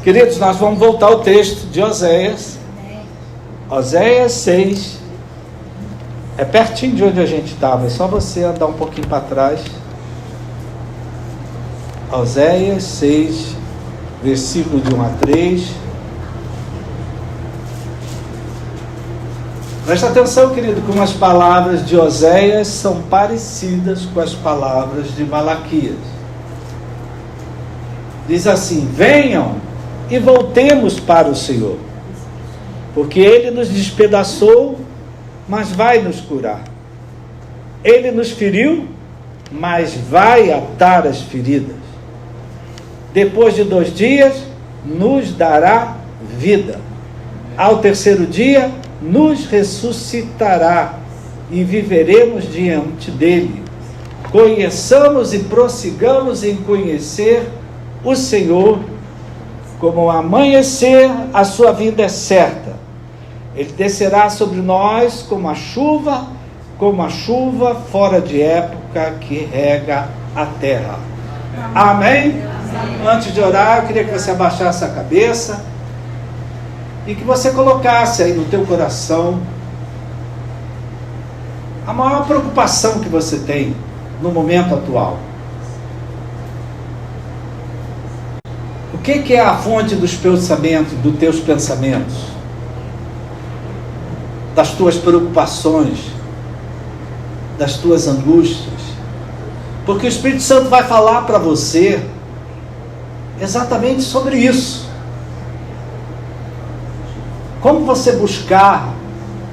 Queridos, nós vamos voltar ao texto de Oséias. Oséias 6. É pertinho de onde a gente estava, é só você andar um pouquinho para trás. Oséias 6, versículo de 1 a 3. Presta atenção, querido, como as palavras de Oséias são parecidas com as palavras de Malaquias. Diz assim: venham e voltemos para o Senhor, porque Ele nos despedaçou, mas vai nos curar. Ele nos feriu, mas vai atar as feridas. Depois de 2 dias, nos dará vida. Ao terceiro dia, nos ressuscitará e viveremos diante dele. Conheçamos e prossigamos em conhecer o Senhor. Como o amanhecer, a sua vinda é certa. Ele descerá sobre nós como a chuva fora de época que rega a terra. Amém? Antes de orar, eu queria que você abaixasse a cabeça e que você colocasse aí no teu coração a maior preocupação que você tem no momento atual. O que é a fonte dos pensamentos, dos teus pensamentos, das tuas preocupações, das tuas angústias? Porque o Espírito Santo vai falar para você exatamente sobre isso. Como você buscar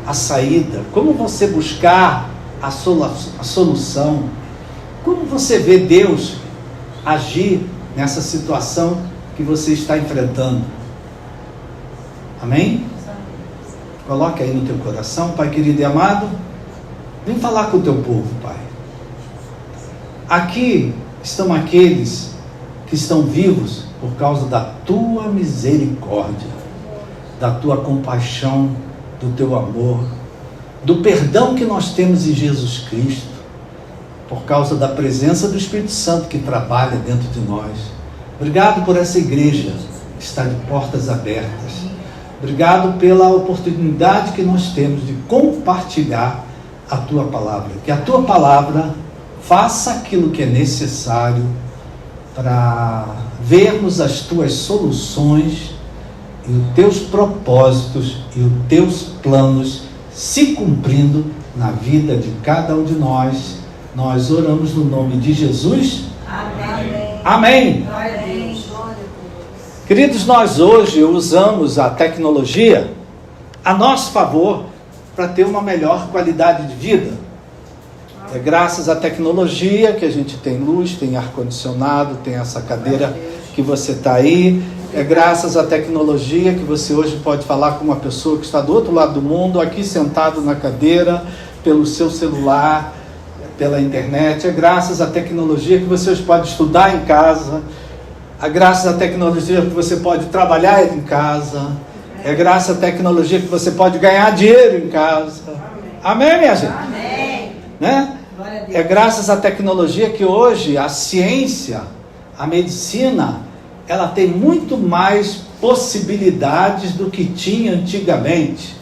a saída, como você buscar a solução, como você vê Deus agir nessa situação que você está enfrentando. Amém? Coloque aí no teu coração, Pai querido e amado, vem falar com o teu povo, Pai. Aqui estão aqueles que estão vivos por causa da tua misericórdia, da tua compaixão, do teu amor, do perdão que nós temos em Jesus Cristo, por causa da presença do Espírito Santo que trabalha dentro de nós. Obrigado por essa igreja que está de portas abertas. Obrigado pela oportunidade que nós temos de compartilhar a tua palavra. Que a tua palavra faça aquilo que é necessário para vermos as tuas soluções e os teus propósitos e os teus planos se cumprindo na vida de cada um de nós. Nós oramos no nome de Jesus. Amém. Amém. Amém. Queridos, nós hoje usamos a tecnologia a nosso favor para ter uma melhor qualidade de vida. É graças à tecnologia que a gente tem luz, tem ar-condicionado, tem essa cadeira que você está aí. É graças à tecnologia que você hoje pode falar com uma pessoa que está do outro lado do mundo, aqui sentado na cadeira, pelo seu celular, pela internet. É graças à tecnologia que você hoje pode estudar em casa. É graças à tecnologia que você pode trabalhar em casa. É graças à tecnologia que você pode ganhar dinheiro em casa. Amém, minha gente? Amém. Né? É graças à tecnologia que hoje a ciência, a medicina, ela tem muito mais possibilidades do que tinha antigamente.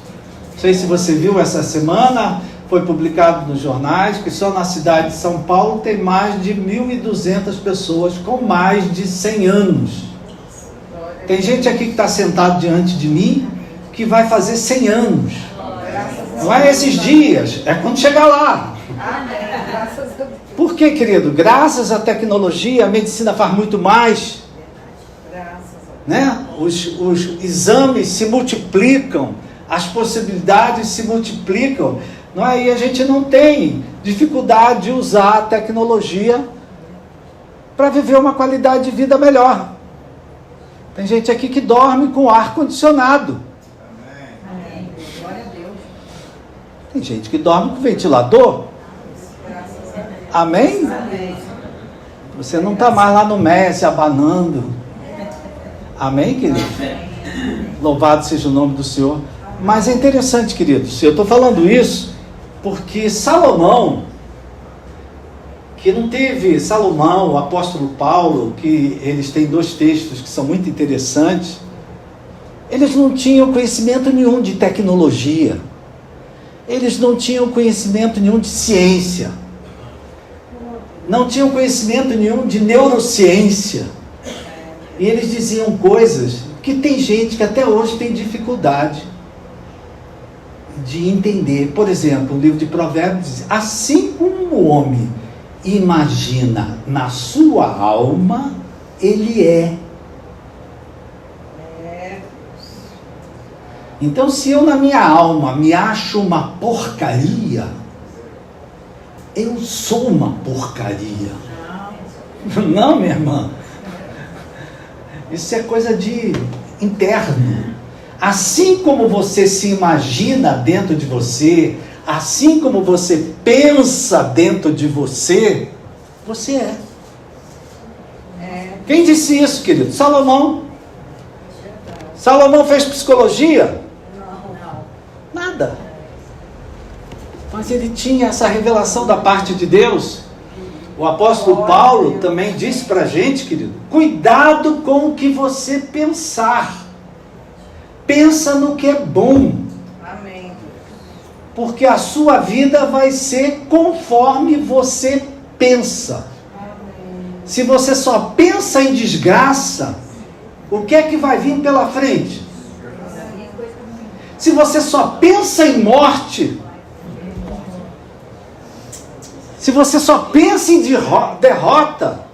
Não sei se você viu essa semana, foi publicado nos jornais que só na cidade de São Paulo tem mais de 1.200 pessoas com mais de 100 anos. Tem gente aqui que está sentado diante de mim que vai fazer 100 anos. Não é esses dias, é quando chegar lá. Por quê, querido? Graças à tecnologia, a medicina faz muito mais. Né? Os exames se multiplicam, as possibilidades se multiplicam. Não é? E a gente não tem dificuldade de usar a tecnologia para viver uma qualidade de vida melhor. Tem gente aqui que dorme com ar-condicionado. Amém. Glória a Deus. Tem gente que dorme com ventilador. Amém? Amém. Você não está mais lá no MES se abanando. Amém, querido? Louvado seja o nome do Senhor. Mas é interessante, queridos, eu estou falando isso porque Salomão, que não teve Salomão, o apóstolo Paulo, que eles têm 2 textos que são muito interessantes. Eles não tinham conhecimento nenhum de tecnologia. Eles não tinham conhecimento nenhum de ciência. Não tinham conhecimento nenhum de neurociência. E eles diziam coisas que tem gente que até hoje tem dificuldade de entender. Por exemplo, o livro de Provérbios diz: assim como o homem imagina na sua alma, ele é. Então, se eu na minha alma me acho uma porcaria, eu sou uma porcaria. Não, minha irmã. Isso é coisa de interno. Assim como você se imagina dentro de você, assim como você pensa dentro de você, você é. Quem disse isso, querido? Salomão. Salomão fez psicologia? Nada. Mas ele tinha essa revelação da parte de Deus. O apóstolo Paulo também disse para a gente, querido, cuidado com o que você pensar. Pensa no que é bom. Amém. Porque a sua vida vai ser conforme você pensa. Amém. Se você só pensa em desgraça, o que é que vai vir pela frente? Se você só pensa em morte, se você só pensa em derrota,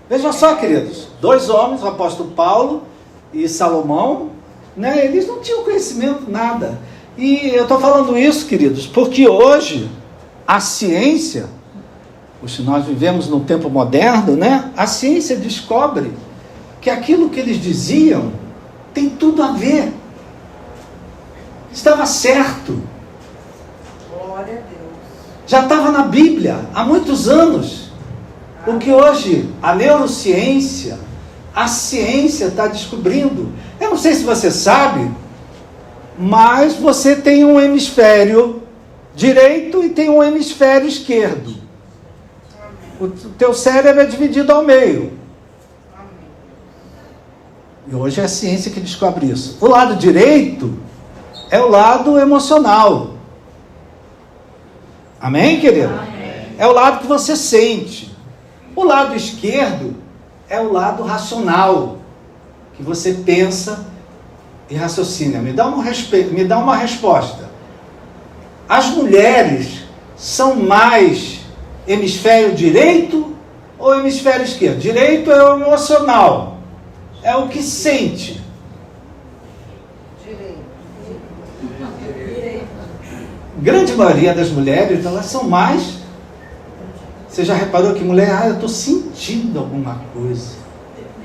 veja só, queridos, 2 homens, o apóstolo Paulo e Salomão, né, eles não tinham conhecimento, nada. E eu estou falando isso, queridos, porque hoje a ciência, se nós vivemos num tempo moderno, né, a ciência descobre que aquilo que eles diziam tem tudo a ver. Estava certo. Glória a Deus. Já estava na Bíblia há muitos anos. O que hoje a neurociência, a ciência está descobrindo. Eu não sei se você sabe, mas você tem um hemisfério direito e tem um hemisfério esquerdo. O teu cérebro é dividido ao meio. E hoje é a ciência que descobre isso. O lado direito é o lado emocional. Amém, querido? Amém. É o lado que você sente. O lado esquerdo é o lado racional, que você pensa e raciocina. Me dá uma resposta. As mulheres são mais hemisfério direito ou hemisfério esquerdo? Direito é o emocional, é o que sente. Grande maioria das mulheres, elas são mais. Você já reparou que mulher, eu estou sentindo alguma coisa.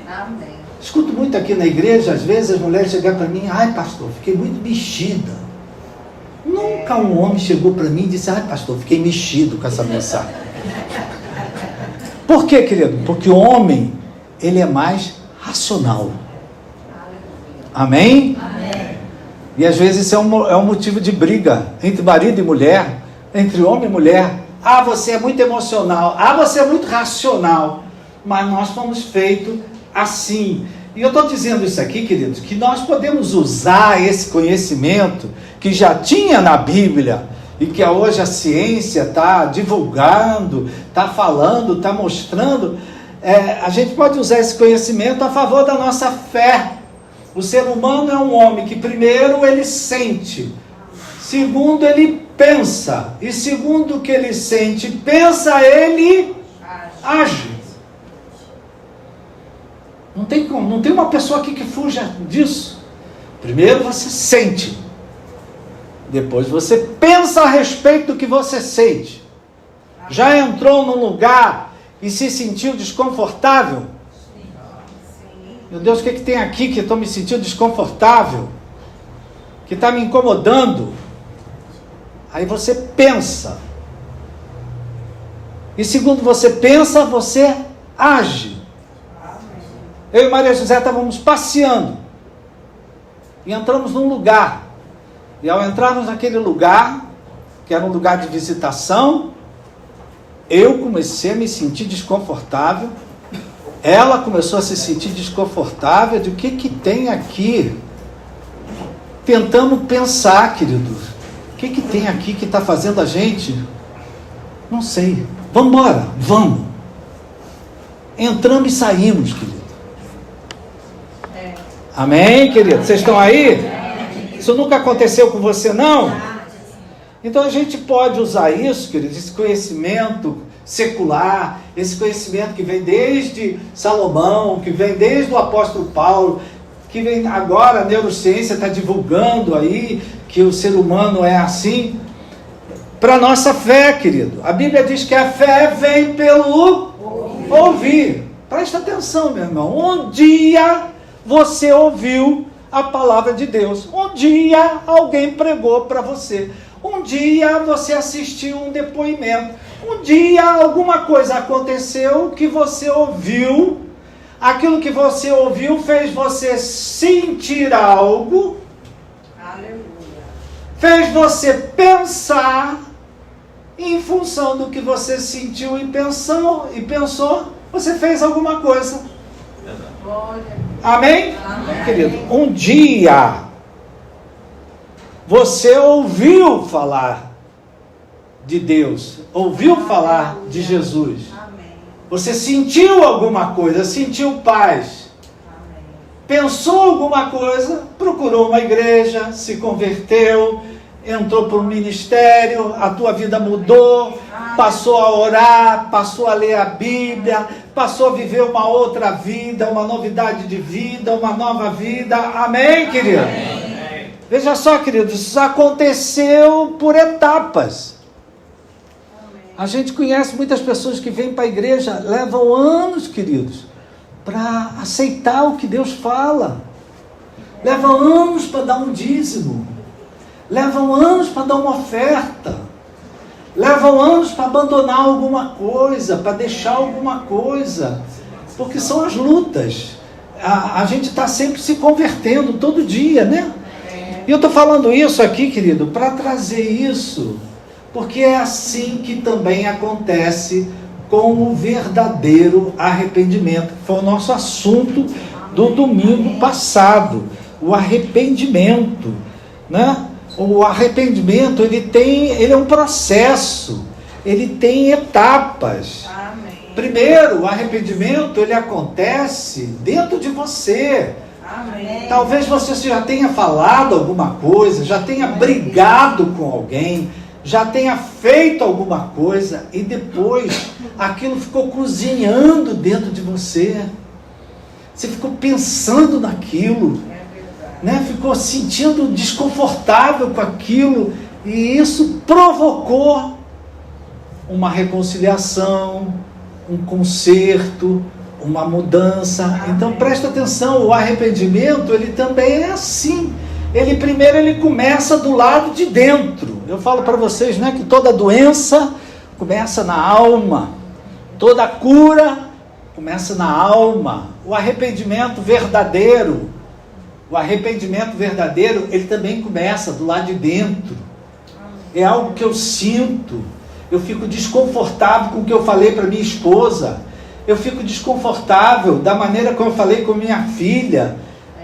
Amém. Escuto muito aqui na igreja, às vezes as mulheres chegam para mim, pastor, fiquei muito mexida. Nunca um homem chegou para mim e disse, pastor, fiquei mexido com essa mensagem. Por quê, querido? Porque o homem, ele é mais racional. Amém? Amém. E às vezes isso é um motivo de briga entre marido e mulher, entre homem e mulher. Você é muito emocional. Você é muito racional. Mas nós fomos feitos assim. E eu estou dizendo isso aqui, queridos, que nós podemos usar esse conhecimento que já tinha na Bíblia e que hoje a ciência está divulgando, está falando, está mostrando. A gente pode usar esse conhecimento a favor da nossa fé. O ser humano é um homem que primeiro ele sente, segundo ele pensa, e segundo o que ele sente, pensa, ele age. Não tem como, não tem uma pessoa aqui que fuja disso. Primeiro você sente, depois você pensa a respeito do que você sente. Já entrou num lugar e se sentiu desconfortável? Meu Deus, o que tem aqui que eu estou me sentindo desconfortável? Que está me incomodando? Aí você pensa. E segundo você pensa, você age. Eu e Maria José estávamos passeando. E entramos num lugar. E ao entrarmos naquele lugar, que era um lugar de visitação, eu comecei a me sentir desconfortável, ela começou a se sentir desconfortável de o que tem aqui. Tentamos pensar, querido, o que tem aqui que está fazendo a gente? Não sei. Vamos embora, vamos. Entramos e saímos, querido. Amém, querido? Vocês estão aí? Isso nunca aconteceu com você, não? Então a gente pode usar isso, querido, esse conhecimento secular, esse conhecimento que vem desde Salomão, que vem desde o apóstolo Paulo, que vem agora a neurociência está divulgando aí que o ser humano é assim, para a nossa fé, querido. A Bíblia diz que a fé vem pelo ouvir. Presta atenção, meu irmão. Um dia você ouviu a palavra de Deus. Um dia alguém pregou para você. Um dia você assistiu um depoimento. Um dia alguma coisa aconteceu que você ouviu. Aquilo que você ouviu fez você sentir algo. Aleluia. Fez você pensar. Em função do que você sentiu e pensou, você fez alguma coisa. Glória. Amém? Amém. Querido, um dia você ouviu falar de Deus, ouviu falar de Jesus. Amém. Você sentiu alguma coisa, sentiu paz. Amém. Pensou alguma coisa, procurou uma igreja, se converteu, entrou para um ministério, a tua vida mudou, passou a orar, passou a ler a Bíblia, passou a viver uma outra vida, uma novidade de vida, uma nova vida. Amém, querido? Amém. Veja só, queridos, isso aconteceu por etapas. Amém. A gente conhece muitas pessoas que vêm para a igreja, levam anos, queridos, para aceitar o que Deus fala. Levam anos para dar um dízimo. Levam anos para dar uma oferta. Levam anos para abandonar alguma coisa, para deixar alguma coisa. Porque são as lutas. A gente está sempre se convertendo, todo dia, né? E eu estou falando isso aqui, querido, para trazer isso. Porque é assim que também acontece com o verdadeiro arrependimento. Foi o nosso assunto do domingo passado. O arrependimento, né? O arrependimento, ele é um processo, ele tem etapas. Amém. Primeiro, o arrependimento, ele acontece dentro de você. Amém. Talvez você já tenha falado alguma coisa, já tenha brigado com alguém, já tenha feito alguma coisa, e depois aquilo ficou cozinhando dentro de você. Você ficou pensando naquilo. Né? Ficou sentindo desconfortável com aquilo, e isso provocou uma reconciliação, um conserto, uma mudança. Então presta atenção, o arrependimento, ele também é assim. Ele começa do lado de dentro. Eu falo para vocês, né, que toda doença começa na alma, toda cura começa na alma. O arrependimento verdadeiro, ele também começa do lado de dentro. É algo que eu sinto. Eu fico desconfortável com o que eu falei para minha esposa. Eu fico desconfortável da maneira como eu falei com minha filha.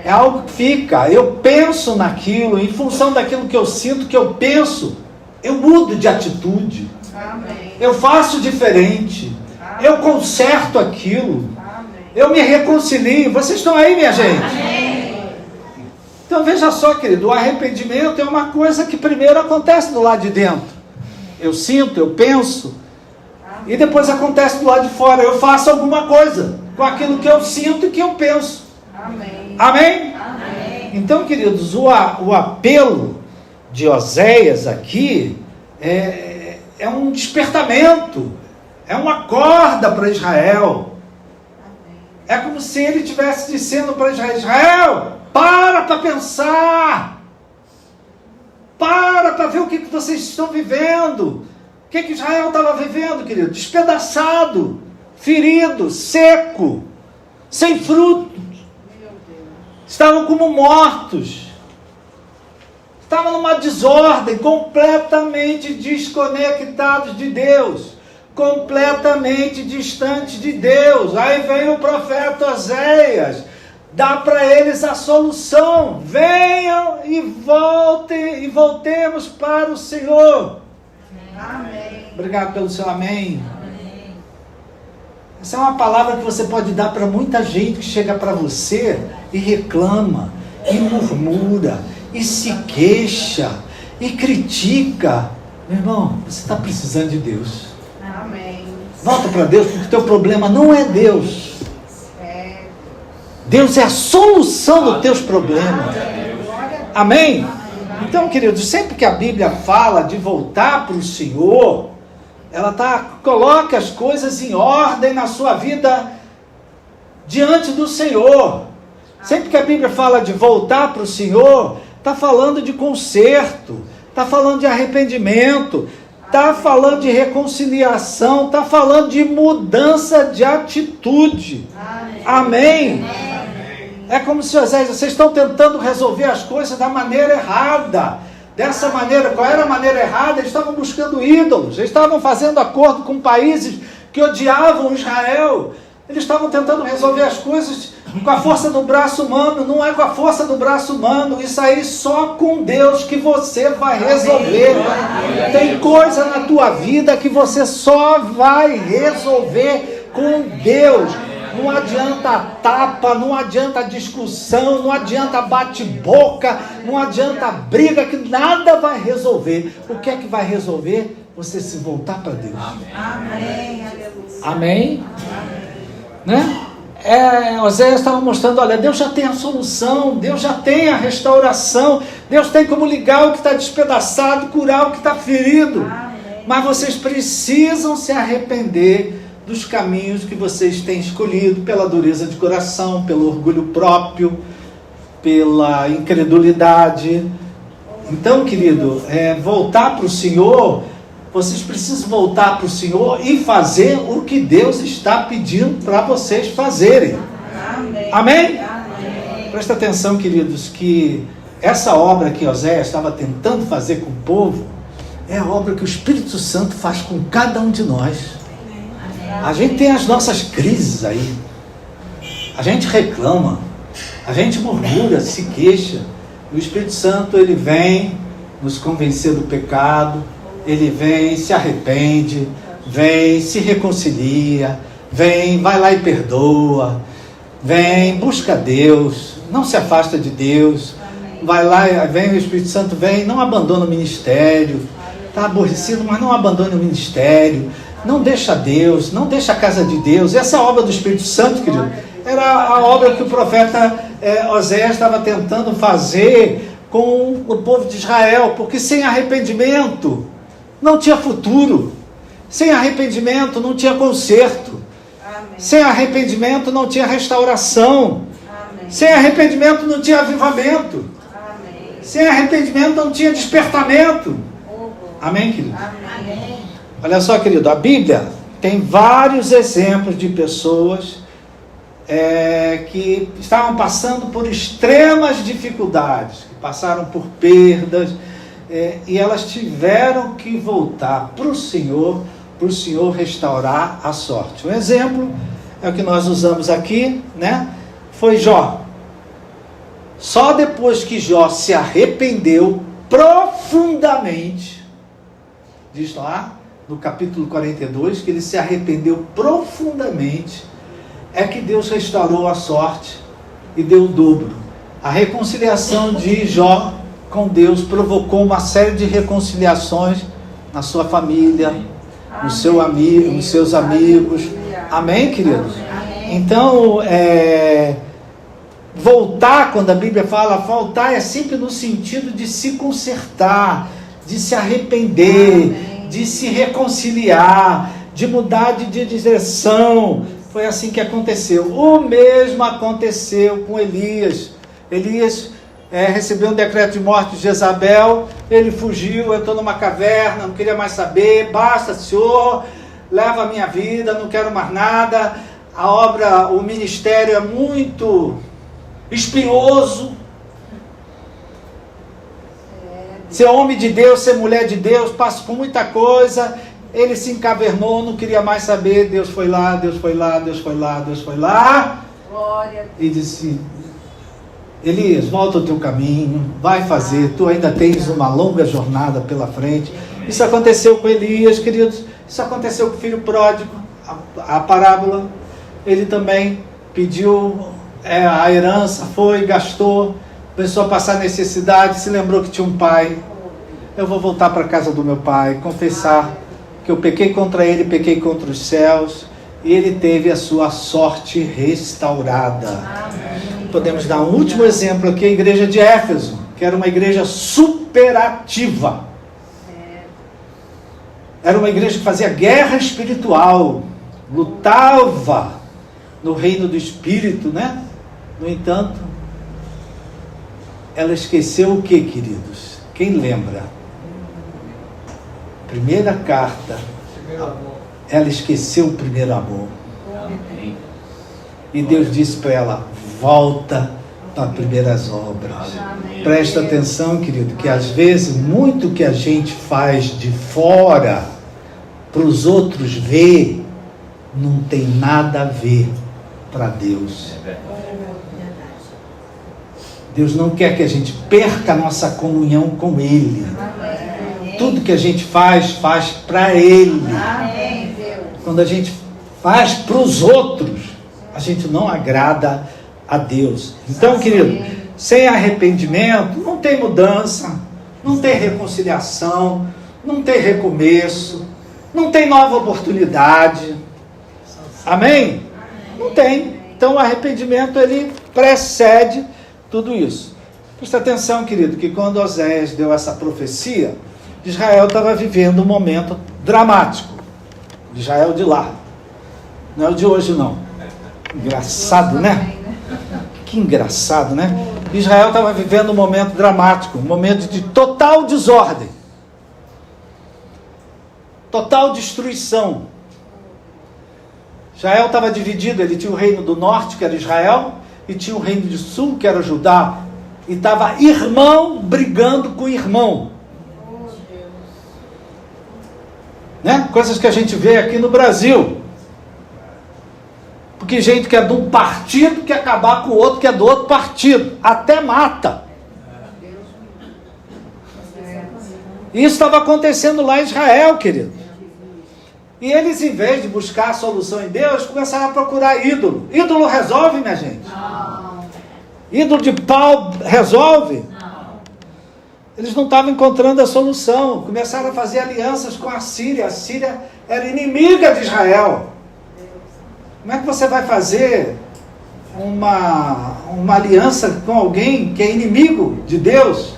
É algo que fica. Eu penso naquilo, em função daquilo que eu sinto, que eu penso, eu mudo de atitude. Amém. Eu faço diferente. Eu conserto aquilo. Amém. Eu me reconcilio. Vocês estão aí, minha gente? Amém. Então veja só, querido, o arrependimento é uma coisa que primeiro acontece do lado de dentro. Eu sinto, eu penso, e depois acontece do lado de fora. Eu faço alguma coisa com aquilo que eu sinto e que eu penso. Amém. Amém? Amém. Então, queridos, o apelo de Oséias aqui é um despertamento, é uma corda para Israel. É como se ele estivesse dizendo para Israel: Israel, para pensar, para ver o que vocês estão vivendo. O que Israel estava vivendo, querido? Despedaçado, ferido, seco, sem frutos. Estavam como mortos. Estavam numa desordem, completamente desconectados de Deus. completamente distantes de Deus. Aí vem o profeta Oséias, dá para eles a solução: venham e voltem, e voltemos para o Senhor. Amém. Obrigado pelo seu amém. Essa é uma palavra que você pode dar para muita gente que chega para você e reclama, e murmura, e se queixa, e critica. Meu irmão, você está precisando de Deus. Amém. Volta para Deus, porque o teu problema não é Deus. Deus é a solução dos teus problemas. Amém? Então, queridos, sempre que a Bíblia fala de voltar para o Senhor, ela coloca as coisas em ordem na sua vida diante do Senhor. Sempre que a Bíblia fala de voltar para o Senhor, está falando de conserto, está falando de arrependimento, está falando de reconciliação, está falando de mudança de atitude. Amém? É como se vocês estão tentando resolver as coisas da maneira errada. Dessa maneira, qual era a maneira errada? Eles estavam buscando ídolos, eles estavam fazendo acordo com países que odiavam Israel. Eles estavam tentando resolver as coisas com a força do braço humano. Não é com a força do braço humano, isso aí só com Deus que você vai resolver. Tem coisa na tua vida que você só vai resolver com Deus. Não adianta tapa, não adianta discussão, não adianta bate-boca, não adianta briga, que nada vai resolver. O que é que vai resolver? Você se voltar para Deus. Amém. Amém? Né? Oséias estava mostrando, olha, Deus já tem a solução, Deus já tem a restauração, Deus tem como ligar o que está despedaçado, curar o que está ferido. Mas vocês precisam se arrepender dos caminhos que vocês têm escolhido, pela dureza de coração, pelo orgulho próprio, pela incredulidade. Então, querido, voltar para o Senhor, vocês precisam voltar para o Senhor e fazer o que Deus está pedindo para vocês fazerem. Amém? Presta atenção, queridos, que essa obra que Oséias estava tentando fazer com o povo é a obra que o Espírito Santo faz com cada um de nós. A gente tem as nossas crises aí, a gente reclama, a gente murmura, se queixa. O Espírito Santo, ele vem nos convencer do pecado, ele vem, se arrepende, vem, se reconcilia, vem, vai lá e perdoa, vem, busca Deus, não se afasta de Deus, vai lá, vem o Espírito Santo, vem, não abandona o ministério, está aborrecido, mas não abandone o ministério. Não deixa Deus, não deixa a casa de Deus. Essa obra do Espírito Santo, querido, era a obra que o profeta Oséias estava tentando fazer com o povo de Israel, porque sem arrependimento não tinha futuro, sem arrependimento não tinha conserto, sem arrependimento não tinha restauração, sem arrependimento não tinha avivamento, sem arrependimento não tinha despertamento. Amém, querido? Amém. Olha só, querido, a Bíblia tem vários exemplos de pessoas que estavam passando por extremas dificuldades, que passaram por perdas, e elas tiveram que voltar para o Senhor restaurar a sorte. Um exemplo é o que nós usamos aqui, né? Foi Jó. Só depois que Jó se arrependeu profundamente, diz lá no capítulo 42, que ele se arrependeu profundamente, é que Deus restaurou a sorte e deu o dobro. A reconciliação de Jó com Deus provocou uma série de reconciliações na sua família, nos seus amigos. Amém, queridos? Então, voltar, quando a Bíblia fala voltar, é sempre no sentido de se consertar, de se arrepender, de se reconciliar, de mudar de direção. Foi assim que aconteceu. O mesmo aconteceu com Elias. Elias recebeu um decreto de morte de Jezabel, ele fugiu, entrou numa caverna, não queria mais saber. Basta, Senhor, leva a minha vida, não quero mais nada. A obra, o ministério é muito espinhoso. Ser homem de Deus, ser mulher de Deus, passo por muita coisa. Ele se encavernou, não queria mais saber. Deus foi lá, Deus foi lá, Deus foi lá, Deus foi lá. Glória. E disse: Elias, volta ao teu caminho, vai fazer, tu ainda tens uma longa jornada pela frente. Isso aconteceu com Elias, queridos. Isso aconteceu com o filho pródigo. A parábola, ele também pediu a herança, foi, gastou, começou a passar necessidade, se lembrou que tinha um pai. Eu vou voltar para a casa do meu pai, confessar que eu pequei contra ele, pequei contra os céus, e ele teve a sua sorte restaurada. Podemos dar um último exemplo aqui, a igreja de Éfeso, que era uma igreja superativa. Era uma igreja que fazia guerra espiritual, lutava no reino do Espírito, né? No entanto, ela esqueceu o que, queridos? Quem lembra? Primeira carta, ela esqueceu o primeiro amor. E Deus disse para ela: volta para as primeiras obras. Presta atenção, querido, que às vezes muito que a gente faz de fora para os outros ver, não tem nada a ver para Deus. Deus não quer que a gente perca a nossa comunhão com Ele. Tudo que a gente faz para Ele. Quando a gente faz para os outros, a gente não agrada a Deus. Então, querido, sem arrependimento não tem mudança, não tem reconciliação, não tem recomeço, não tem nova oportunidade. Amém? Não tem. Então o arrependimento, ele precede tudo isso. Presta atenção, querido, que quando Oséias deu essa profecia, Israel estava vivendo um momento dramático. Israel de lá. Não é o de hoje, não. Engraçado, né? Que engraçado, né? Israel estava vivendo um momento dramático, um momento de total desordem. Total destruição. Israel estava dividido, ele tinha o reino do norte, que era Israel, e tinha o reino do sul, que era Judá. E estava irmão brigando com irmão. Né? Coisas que a gente vê aqui no Brasil. Porque gente que é de um partido quer acabar com o outro que é do outro partido. Até mata. Isso estava acontecendo lá em Israel, querido. E eles, em vez de buscar a solução em Deus, começaram a procurar ídolo. Ídolo resolve, minha gente? Não. Ídolo de pau resolve? Não. Eles não estavam encontrando a solução. Começaram a fazer alianças com a Síria. A Síria era inimiga de Israel. Como é que você vai fazer uma aliança com alguém que é inimigo de Deus?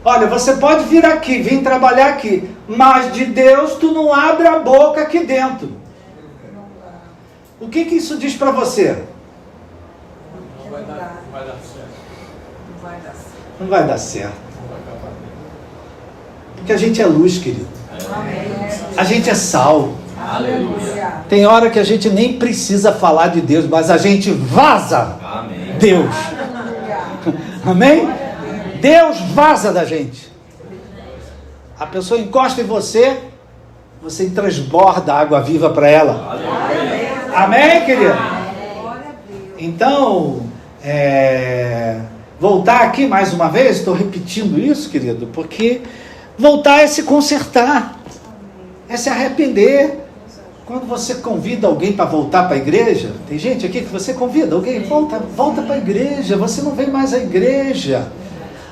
Olha, você pode vir aqui, vir trabalhar aqui, mas de Deus tu não abre a boca aqui dentro. O que isso diz para você? Não vai dar certo. Não vai dar certo. Porque a gente é luz, querido. A gente é sal. Aleluia. Tem hora que a gente nem precisa falar de Deus, mas a gente vaza Deus. Amém? Deus vaza da gente. A pessoa encosta em você, você transborda água viva para ela. Amém, querido? Então, voltar aqui mais uma vez, estou repetindo isso, querido, porque voltar é se consertar, é se arrepender. Quando você convida alguém para voltar para a igreja, tem gente aqui que você convida alguém, volta para a igreja, você não vem mais à igreja.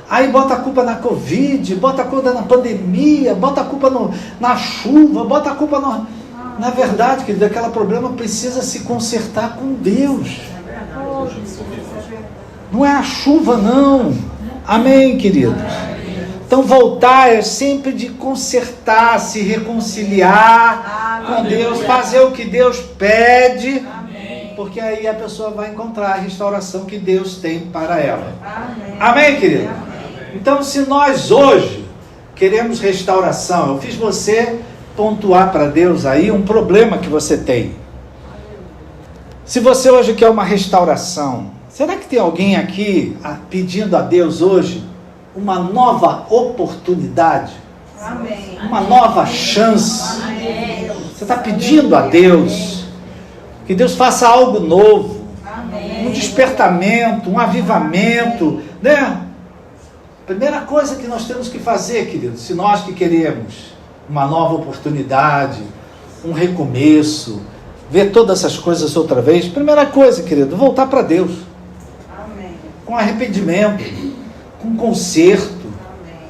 Aí bota a culpa na Covid, bota a culpa na pandemia, bota a culpa na chuva, bota a culpa no... Na verdade, querido, aquele problema precisa se consertar com Deus. Não é a chuva, não. Amém, queridos? Então voltar é sempre de consertar, se reconciliar com Deus, fazer o que Deus pede, porque aí a pessoa vai encontrar a restauração que Deus tem para ela. Amém, querido? Então, se nós hoje queremos restauração, eu fiz você pontuar para Deus aí um problema que você tem. Se você hoje quer uma restauração, será que tem alguém aqui pedindo a Deus hoje uma nova oportunidade? Amém. uma nova chance. Amém. Você está pedindo a Deus que Deus faça algo novo, Amém. um despertamento, um avivamento, né? Primeira coisa que nós temos que fazer, queridos, se nós que queremos uma nova oportunidade, um recomeço, ver todas essas coisas outra vez, primeira coisa, querido, voltar para Deus, Amém. com arrependimento, com conserto, Amém.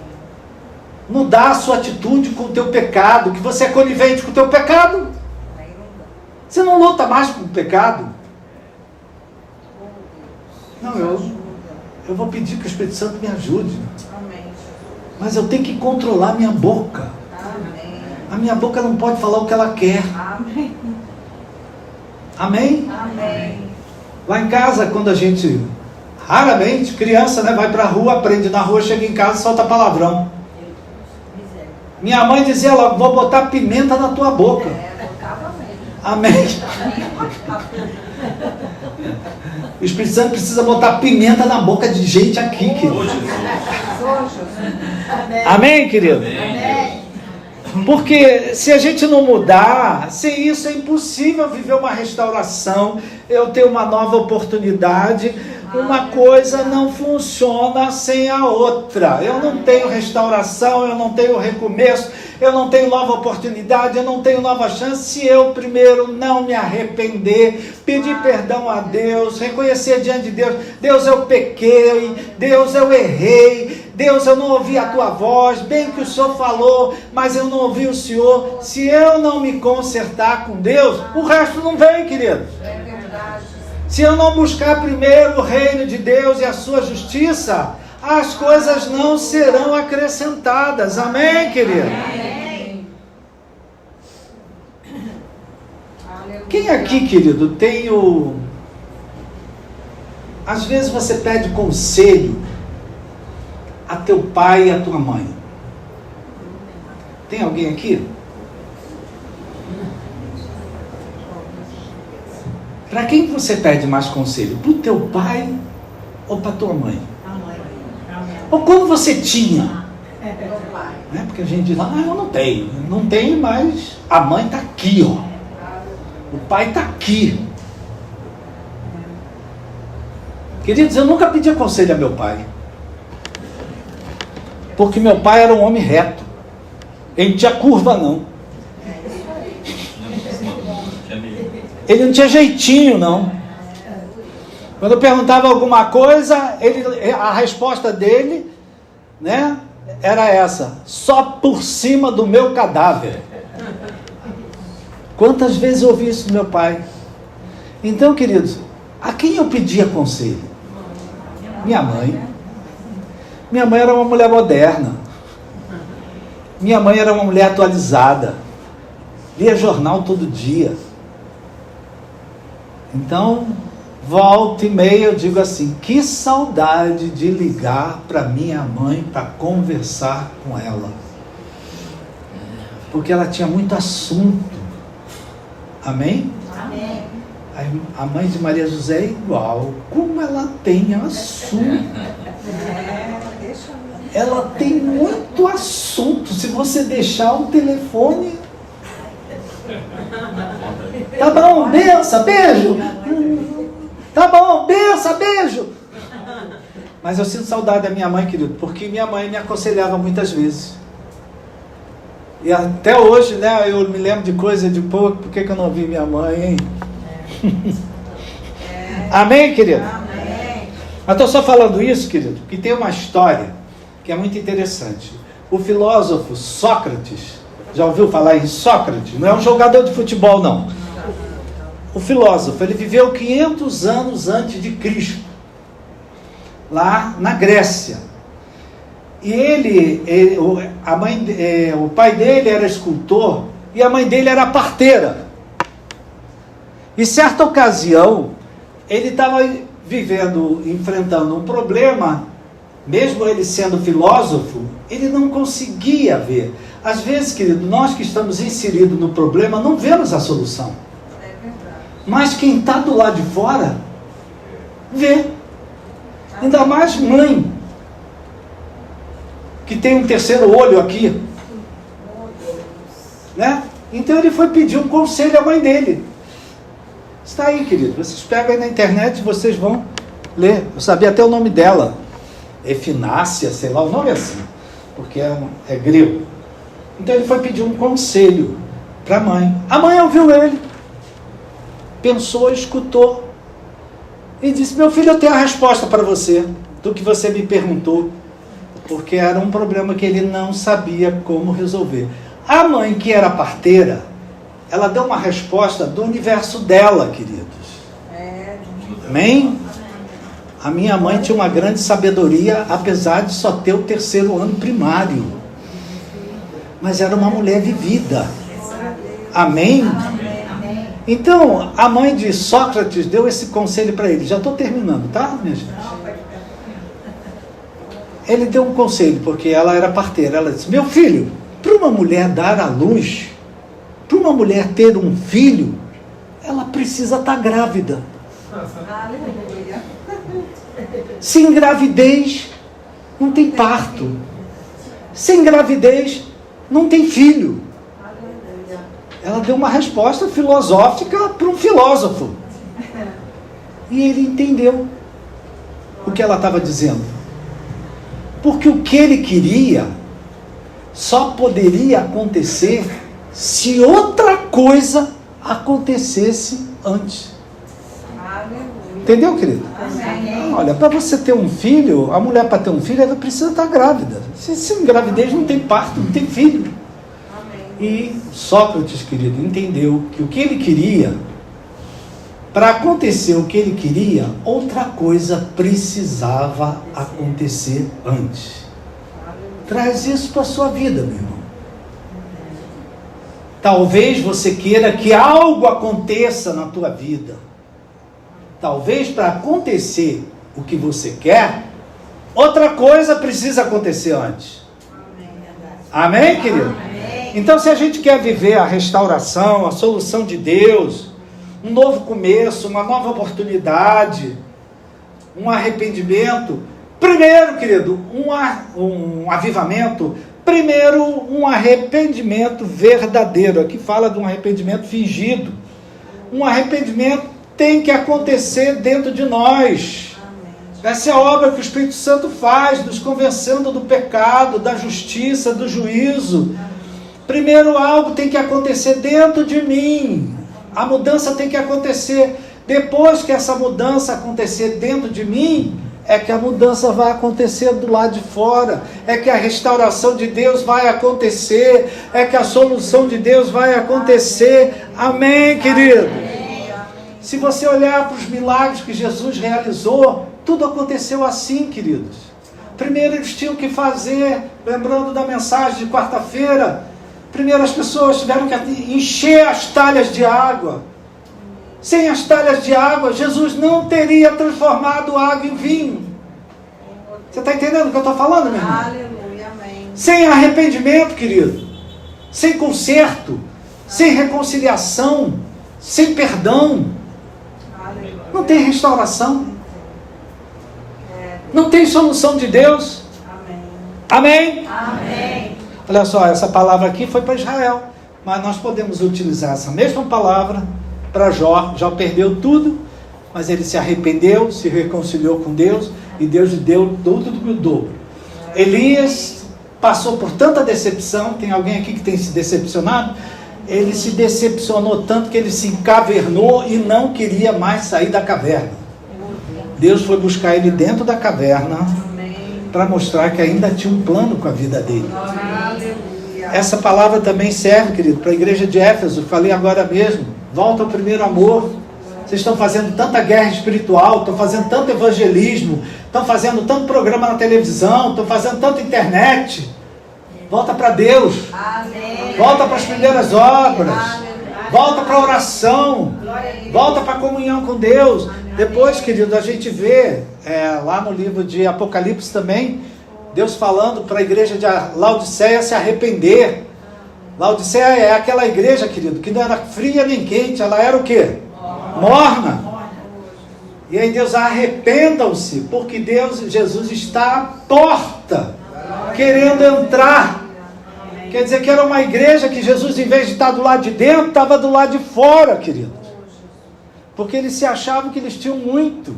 mudar a sua atitude com o teu pecado, que você é conivente com o teu pecado. Aí não dá. Você não luta mais com o pecado. Não, eu vou pedir que o Espírito Santo me ajude. Amém. Mas eu tenho que controlar minha boca. Amém. A minha boca não pode falar o que ela quer. Amém. Amém? Amém. Lá em casa, quando a gente, raramente, criança, né, vai pra rua, aprende na rua, chega em casa e solta palavrão. Minha mãe dizia logo, vou botar pimenta na tua boca. Botava mesmo. Amém? O Espírito Santo precisa botar pimenta na boca de gente aqui, querido. Amém, querido? Amém. Porque se a gente não mudar, sem isso é impossível viver uma restauração, eu ter uma nova oportunidade. Uma coisa não funciona sem a outra. Eu não tenho restauração, eu não tenho recomeço, eu não tenho nova oportunidade, eu não tenho nova chance se eu primeiro não me arrepender, pedir perdão a Deus, reconhecer diante de Deus, Deus, eu pequei, Deus, eu errei, Deus, eu não ouvi a tua voz, bem que o Senhor falou, mas eu não ouvi o Senhor. Se eu não me consertar com Deus, o resto não vem, querido. É verdade. Se eu não buscar primeiro o reino de Deus e a sua justiça, as coisas não serão acrescentadas. Amém, querido? Amém. Quem aqui, querido, tem o... Às vezes você pede conselho a teu pai e a tua mãe. Tem alguém aqui? Para quem você pede mais conselho? Para o teu pai ou para a tua mãe? Ou quando você tinha? Meu pai. Né? Porque a gente diz, eu não tenho. Não tenho, mas a mãe está aqui, ó. O pai está aqui. Queridos, eu nunca pedi conselho a meu pai. Porque meu pai era um homem reto. Ele não tinha curva, não. Ele não tinha jeitinho, não. Quando eu perguntava alguma coisa, a resposta dele, né, era essa: só por cima do meu cadáver. Quantas vezes eu ouvi isso do meu pai? Então, queridos, a quem eu pedia conselho? Minha mãe. Minha mãe era uma mulher moderna. Minha mãe era uma mulher atualizada. Lia jornal todo dia. Então, volta e meia eu digo assim, que saudade de ligar para minha mãe para conversar com ela. Porque ela tinha muito assunto. Amém? Amém. A mãe de Maria José é igual. Como ela tem assunto. Ela tem muito assunto. Se você deixar o telefone... Tá bom, benção, beijo. Tá bom, benção, beijo. Mas eu sinto saudade da minha mãe, querido, porque minha mãe me aconselhava muitas vezes. E até hoje, né, eu me lembro de coisa de pouco, por que eu não ouvi minha mãe, hein? Amém, querido? Amém. Mas estou só falando isso, querido, porque tem uma história que é muito interessante. O filósofo Sócrates, já ouviu falar em Sócrates? Não é um jogador de futebol, não. O filósofo, ele viveu 500 anos antes de Cristo, lá na Grécia. E o pai dele era escultor e a mãe dele era parteira. E certa ocasião, ele estava enfrentando um problema, mesmo ele sendo filósofo, ele não conseguia ver. Às vezes, querido, nós que estamos inseridos no problema, não vemos a solução. É verdade. Mas quem está do lado de fora, vê. Ainda mais mãe, que tem um terceiro olho aqui. né? Então ele foi pedir um conselho à mãe dele. Está aí, querido. Vocês pegam aí na internet e vocês vão ler. Eu sabia até o nome dela. Efinácia, sei lá, o nome é assim. Porque é grego. Então ele foi pedir um conselho para a mãe. A mãe ouviu ele. Pensou, escutou. E disse, meu filho, eu tenho a resposta para você. Do que você me perguntou. Porque era um problema que ele não sabia como resolver. A mãe, que era parteira, ela deu uma resposta do universo dela, queridos. Amém? A minha mãe tinha uma grande sabedoria, apesar de só ter o 3º ano primário. Mas era uma mulher vivida. Amém? Então, a mãe de Sócrates deu esse conselho para ele. Já estou terminando, tá, minha gente? Ele deu um conselho, porque ela era parteira. Ela disse, meu filho, para uma mulher dar à luz, para uma mulher ter um filho, ela precisa estar grávida. Sem gravidez, não tem parto. Sem gravidez, não tem filho. Ela deu uma resposta filosófica para um filósofo. E ele entendeu o que ela estava dizendo. Porque o que ele queria só poderia acontecer se outra coisa acontecesse antes. Entendeu, querido? Olha, para você ter um filho, a mulher para ter um filho, ela precisa estar grávida. Sem gravidez não tem parto, não tem filho. E Sócrates, querido, entendeu que o que ele queria, para acontecer o que ele queria, outra coisa precisava acontecer antes. Traz isso para a sua vida, meu irmão. Talvez você queira que algo aconteça na tua vida. Talvez para acontecer o que você quer, outra coisa precisa acontecer antes. Amém, querido? Amém. Então, se a gente quer viver a restauração, a solução de Deus, um novo começo, uma nova oportunidade, um arrependimento, primeiro, querido, um avivamento, primeiro um arrependimento verdadeiro. Aqui fala de um arrependimento fingido. Um arrependimento tem que acontecer dentro de nós. Essa é a obra que o Espírito Santo faz, nos convencendo do pecado, da justiça, do juízo. Primeiro algo tem que acontecer dentro de mim. A mudança tem que acontecer. Depois que essa mudança acontecer dentro de mim, é que a mudança vai acontecer do lado de fora. É que a restauração de Deus vai acontecer. É que a solução de Deus vai acontecer. Amém, querido? Se você olhar para os milagres que Jesus realizou, tudo aconteceu assim, queridos. Primeiro eles tinham que fazer, lembrando da mensagem de quarta-feira, primeiro as pessoas tiveram que encher as talhas de água. Sem as talhas de água, Jesus não teria transformado água em vinho. Você está entendendo o que eu estou falando, meu irmão? Aleluia, amém. Sem arrependimento, querido, sem conserto, sem reconciliação, sem perdão, não tem restauração. Não tem solução de Deus. Amém? Amém. Olha só, essa palavra aqui foi para Israel, mas nós podemos utilizar essa mesma palavra para Jó. Jó perdeu tudo, mas ele se arrependeu, se reconciliou com Deus, e Deus lhe deu tudo do dobro. Elias passou por tanta decepção. Tem alguém aqui que tem se decepcionado? Ele se decepcionou tanto que ele se encavernou e não queria mais sair da caverna. Deus foi buscar ele dentro da caverna para mostrar que ainda tinha um plano com a vida dele. Essa palavra também serve, querido, para a igreja de Éfeso. Falei agora mesmo, volta ao primeiro amor. Vocês estão fazendo tanta guerra espiritual, estão fazendo tanto evangelismo, estão fazendo tanto programa na televisão, estão fazendo tanta internet. Volta para Deus. Amém. Volta para as primeiras obras. Amém. Volta para a oração. Volta para a comunhão com Deus. Amém. Depois, querido, a gente vê lá no livro de Apocalipse também, Deus falando para a igreja de Laodiceia se arrepender. Laodiceia é aquela igreja, querido, que não era fria nem quente, ela era o quê? Morna. E aí Deus, arrependam-se, porque Jesus está à porta, querendo entrar, Quer dizer que era uma igreja que Jesus, em vez de estar do lado de dentro, estava do lado de fora, queridos. Porque eles se achavam que eles tinham muito.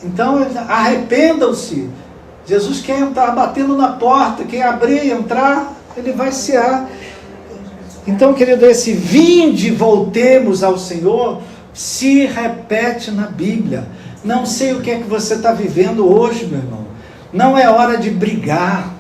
Então, arrependam-se. Jesus quer entrar batendo na porta. Quem abrir e entrar, ele vai cear. Então, querido, esse vinde, voltemos ao Senhor, se repete na Bíblia. Não sei o que é que você está vivendo hoje, meu irmão. Não é hora de brigar.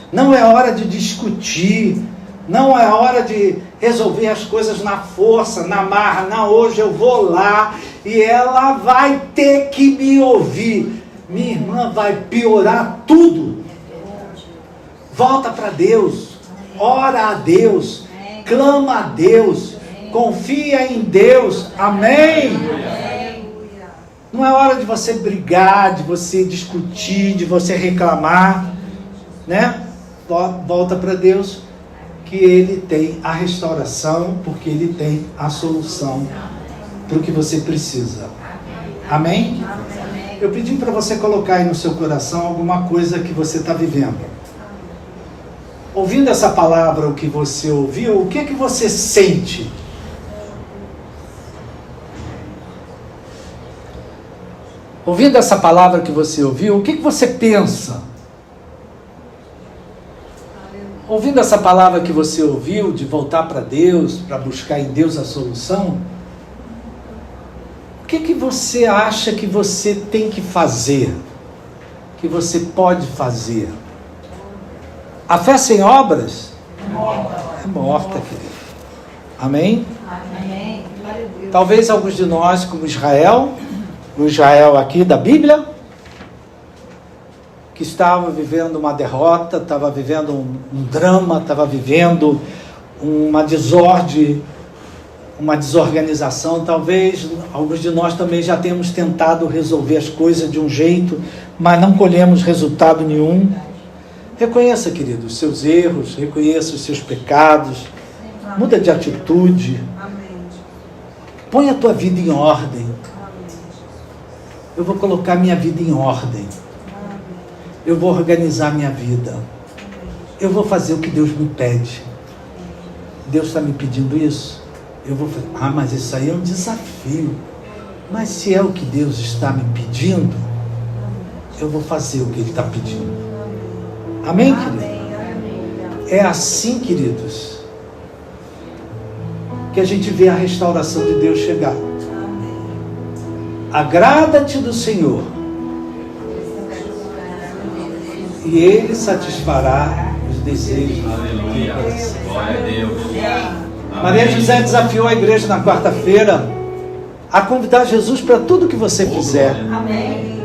Não é hora de discutir. Não é hora de resolver as coisas na força, na marra. Não, hoje eu vou lá e ela vai ter que me ouvir. Minha irmã, vai piorar tudo. Volta para Deus. Ora a Deus. Clama a Deus. Confia em Deus. Amém? Não é hora de você brigar, de você discutir, de você reclamar, né? Volta para Deus, que Ele tem a restauração, porque Ele tem a solução para o que você precisa. Amém? Eu pedi para você colocar aí no seu coração alguma coisa que você está vivendo. Ouvindo essa palavra, o que você ouviu, o que é que você sente? Ouvindo essa palavra que você ouviu, o que você pensa? Ouvindo essa palavra que você ouviu, de voltar para Deus, para buscar em Deus a solução, o que você acha que você tem que fazer? Que você pode fazer? A fé sem obras é morta, querido. Amém? Amém. Talvez alguns de nós, como Israel, o Israel aqui da Bíblia, que estava vivendo uma derrota, estava vivendo um drama, estava vivendo uma desordem, uma desorganização. Talvez alguns de nós também já temos tentado resolver as coisas de um jeito, mas não colhemos resultado nenhum. Reconheça, querido, os seus erros, reconheça os seus pecados, muda de atitude, põe a tua vida em ordem. Eu vou colocar minha vida em ordem. Eu vou organizar minha vida. Eu vou fazer o que Deus me pede. Deus está me pedindo isso? Eu vou fazer. Ah, mas isso aí é um desafio. Mas se é o que Deus está me pedindo, eu vou fazer o que Ele está pedindo. Amém, querido? É assim, queridos, que a gente vê a restauração de Deus chegar. Agrada-te do Senhor, e Ele satisfará os desejos do teu coração. Glória a Deus. Maria José desafiou a igreja na quarta-feira a convidar Jesus para tudo que você fizer. Amém.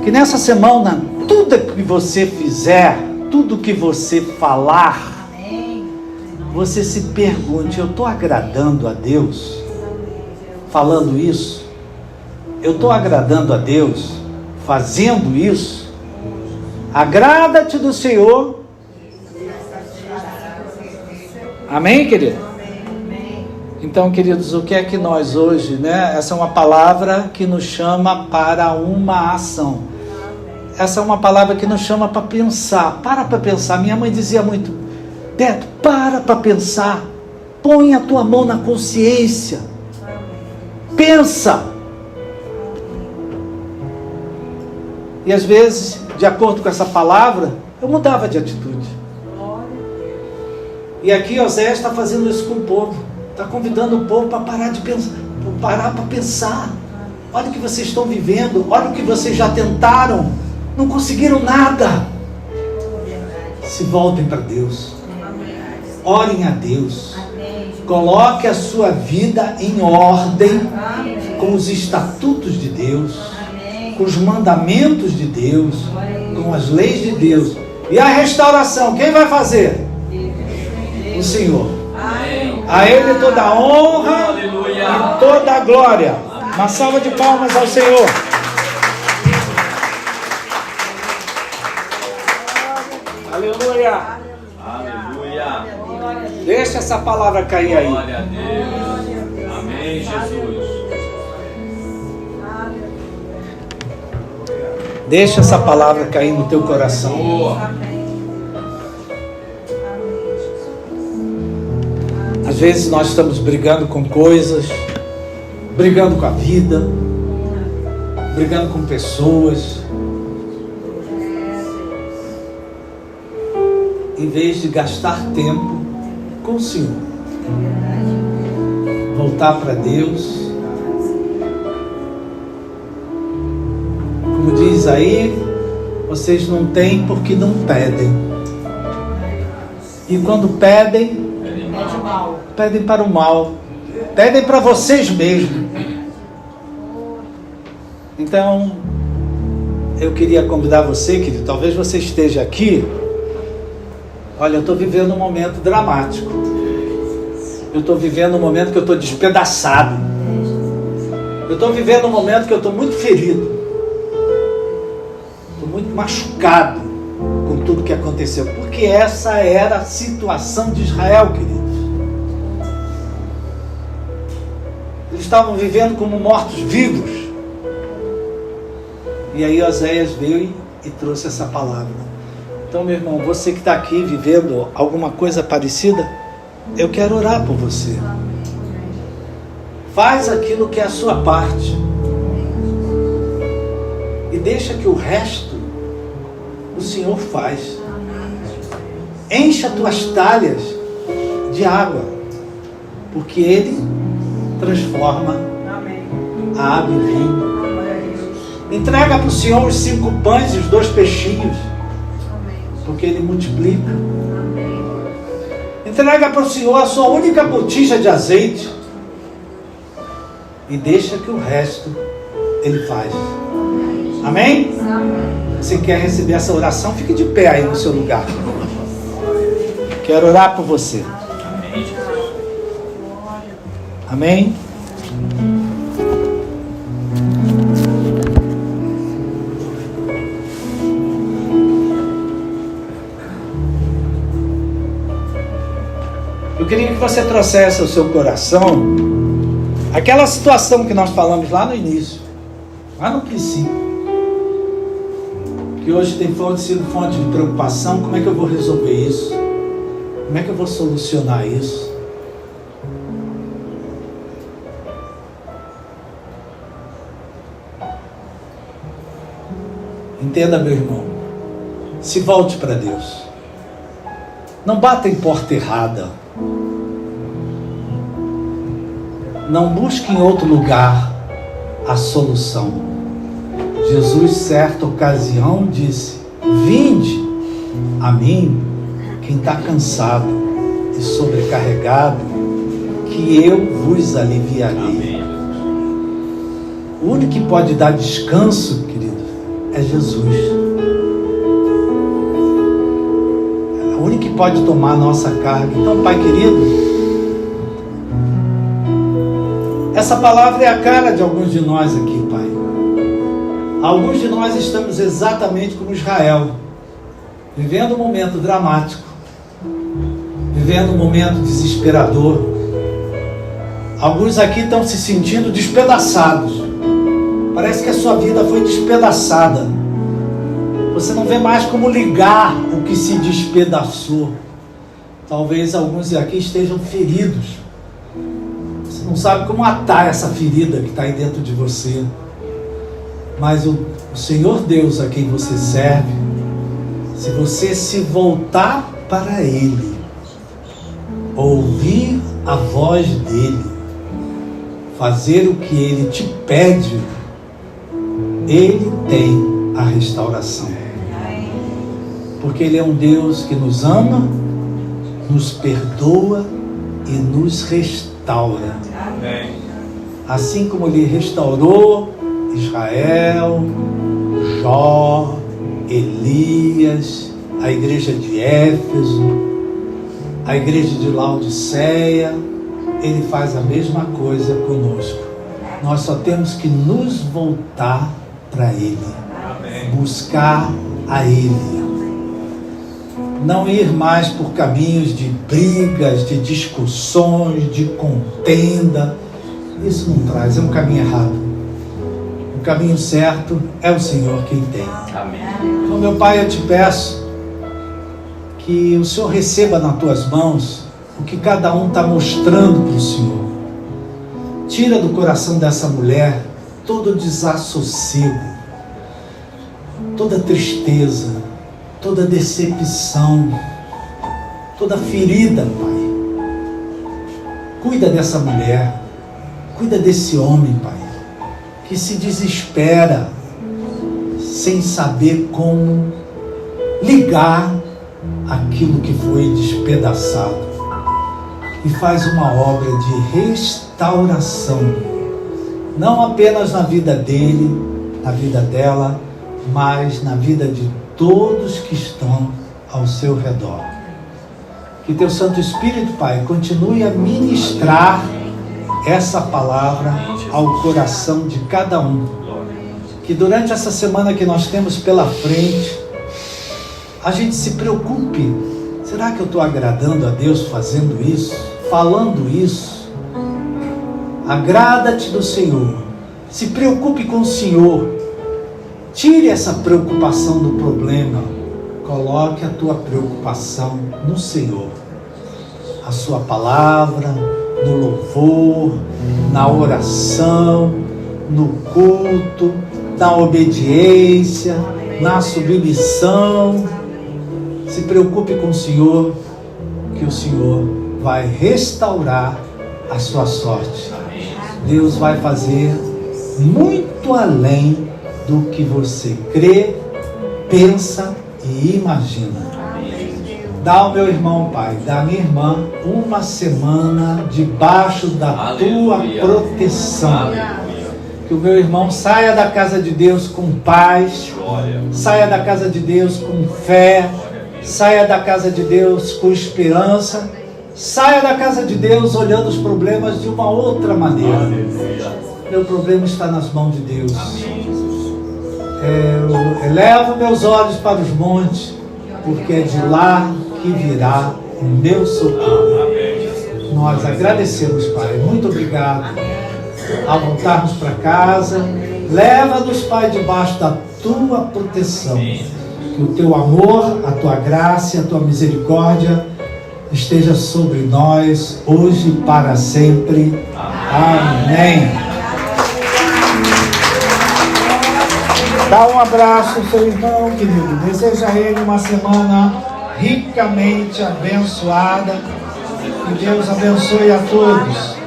Que nessa semana, tudo que você fizer, tudo que você falar, você se pergunte: eu estou agradando a Deus falando isso? Eu estou agradando a Deus fazendo isso? Agrada-te do Senhor. Amém, querido? Então, queridos, o que é que nós hoje, né? Essa é uma palavra que nos chama para uma ação. Essa é uma palavra que nos chama para pensar. Para pensar. Minha mãe dizia muito: Beto, para pensar. Põe a tua mão na consciência. Pensa. E às vezes, de acordo com essa palavra, eu mudava de atitude. E aqui Oséias está fazendo isso com o povo. Está convidando o povo para parar de pensar, parar para pensar. Olha o que vocês estão vivendo, olha o que vocês já tentaram, não conseguiram nada. Se voltem para Deus. Orem a Deus. Coloque a sua vida em ordem com os estatutos de Deus, com os mandamentos de Deus, com as leis de Deus. E a restauração, quem vai fazer? O Senhor. A Ele toda a honra e toda a glória. Uma salva de palmas ao Senhor. Aleluia. Aleluia. Deixa essa palavra cair aí. Glória a Deus. Amém, Jesus. Deixa essa palavra cair no teu coração. Boa. Às vezes nós estamos brigando com coisas, brigando com a vida, brigando com pessoas, em vez de gastar tempo com o Senhor, voltar para Deus. Como diz aí, vocês não têm porque não pedem. E quando pedem, pedem para o mal, pedem para vocês mesmos. Então, eu queria convidar você, querido, talvez você esteja aqui. Olha, eu estou vivendo um momento dramático. Eu estou vivendo um momento que eu estou despedaçado. Eu estou vivendo um momento que eu estou muito ferido. Estou muito machucado com tudo que aconteceu. Porque essa era a situação de Israel, queridos. Eles estavam vivendo como mortos-vivos. E aí Oséias veio e trouxe essa palavra. Então, meu irmão, você que está aqui vivendo alguma coisa parecida, eu quero orar por você. Faz aquilo que é a sua parte. E deixa que o resto o Senhor faz. Encha tuas talhas de água, porque Ele transforma a água em vinho. Entrega para o Senhor os 5 pães e os 2 peixinhos, porque Ele multiplica. Entrega para o Senhor a sua única botija de azeite e deixa que o resto Ele faz. Amém? Você quer receber essa oração? Fique de pé aí no seu lugar. Quero orar por você. Amém? Eu queria que você trouxesse ao seu coração aquela situação que nós falamos lá no início, lá no princípio, que hoje tem sido fonte de preocupação. Como é que eu vou resolver isso? Como é que eu vou solucionar isso? Entenda, meu irmão, se volte para Deus. Não bata em porta errada. Não busque em outro lugar a solução. Jesus, certa ocasião, disse: vinde a mim, quem está cansado e sobrecarregado, que eu vos aliviarei. O único que pode dar descanso, querido, é Jesus. É o único que pode tomar a nossa carga. Então, Pai querido, essa palavra é a cara de alguns de nós aqui, Pai. Alguns de nós estamos exatamente como Israel, vivendo um momento dramático, vivendo um momento desesperador. Alguns aqui estão se sentindo despedaçados. Parece que a sua vida foi despedaçada. Você não vê mais como ligar o que se despedaçou. Talvez alguns aqui estejam feridos. Você não sabe como atar essa ferida que está aí dentro de você. Mas o Senhor Deus a quem você serve, se você se voltar para Ele, ouvir a voz dEle, fazer o que Ele te pede, Ele tem a restauração. Porque Ele é um Deus que nos ama, nos perdoa e nos restaura. Assim como Ele restaurou Israel, Jó, Elias, a igreja de Éfeso, a igreja de Laodiceia, Ele faz a mesma coisa conosco. Nós só temos que nos voltar para Ele, buscar a Ele. Não ir mais por caminhos de brigas, de discussões, de contenda. Isso não traz, é um caminho errado. O caminho certo é o Senhor quem tem. Amém. Então, meu Pai, eu te peço que o Senhor receba nas tuas mãos o que cada um está mostrando para o Senhor. Tira do coração dessa mulher todo desassossego, toda tristeza, toda decepção, toda ferida, Pai. Cuida dessa mulher, cuida desse homem, Pai, que se desespera sem saber como ligar aquilo que foi despedaçado, e faz uma obra de restauração, não apenas na vida dele, na vida dela, mas na vida de todos que estão ao seu redor. Que teu Santo Espírito, Pai, continue a ministrar essa palavra ao coração de cada um. Que durante essa semana que nós temos pela frente, a gente se preocupe. Será que eu estou agradando a Deus fazendo isso? Falando isso? Agrada-te do Senhor. Se preocupe com o Senhor. Tire essa preocupação do problema. Coloque a tua preocupação no Senhor. A sua palavra, no louvor, na oração, no culto, na obediência, na submissão. Se preocupe com o Senhor, que o Senhor vai restaurar a sua sorte. Deus vai fazer muito além do que você crê, pensa e imagina. Dá ao meu irmão, Pai, da minha irmã, uma semana debaixo da tua proteção. Que o meu irmão saia da casa de Deus com paz, saia da casa de Deus com fé, saia da casa de Deus com esperança, saia da casa de Deus olhando os problemas de uma outra maneira. Meu problema está nas mãos de Deus. Eu elevo meus olhos para os montes, porque é de lá que virá o meu socorro. Nós agradecemos, Pai. Muito obrigado. Ao voltarmos para casa, leva-nos, Pai, debaixo da tua proteção. Que o teu amor, a tua graça e a tua misericórdia esteja sobre nós, hoje e para sempre. Amém. Dá um abraço ao seu irmão, querido. Deseja a ele uma semana ricamente abençoada. Que Deus abençoe a todos.